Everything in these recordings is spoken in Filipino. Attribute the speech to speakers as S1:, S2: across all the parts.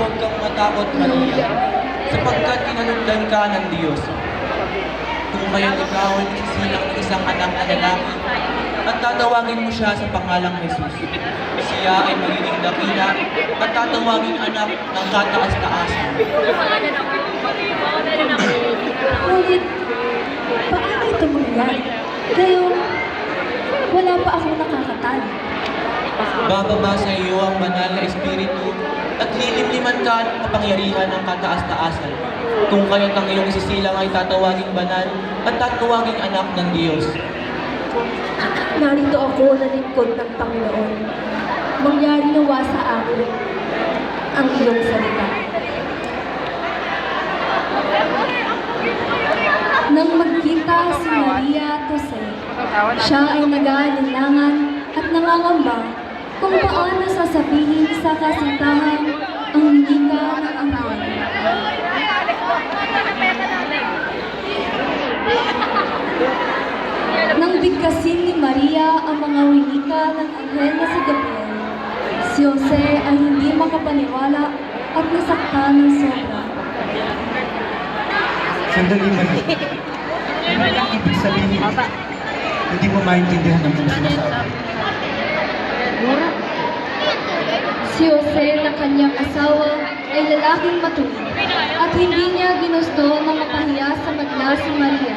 S1: huwag kang matakot, Maria, sapagkat kinalugdan ka ng Diyos. Kung kaya't ikaw ay nagsisilang ng isang anak na lalaki, at tatawagin mo siya sa pangalang Jesus. Siya ay magiging dakila at tatawagin anak ng kataas-taasan.
S2: Ngunit, paano ito mangyari? Gayong, wala pa akong nakakatali.
S1: Bababa sa iyo ang banal na Espiritu at lilimliman ka ng kapangyarihan ng kataas-taasan. Kung kaya't ang iyong isisilang ay tatawaging banal at tatawaging anak ng Diyos.
S2: Narito ako na lingkod ng Panginoon. Mangyari nawa sa akin ang iyong salita. Nang magkita si Maria at Jose, siya ay nag-aalinlangan at nangangamba kung paano sasabihin sa kasintahan ang winika ng anghel. Nang bigkasin ni Maria ang mga winika ng anghel na si Gabriel, si Jose ay hindi makapaniwala at nasaktan ng sobra.
S3: Sandali man. Ano ang ibig sabihin? Hindi mo maintindihan ang mga sinasabi.
S2: Si Jose na kanyang asawa ay lalaking matuwid at hindi niya ginusto na mapahiya sa madla si Maria.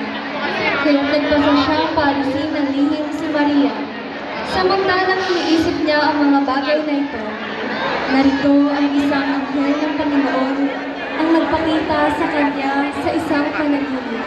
S2: Kaya nagpasa siyang paalisin ng lihim si Maria. Samantalang iniisip niya ang mga bagay na ito, narito ang isang anghel ng Panginoon ang nagpakita sa kanya sa isang panaginip.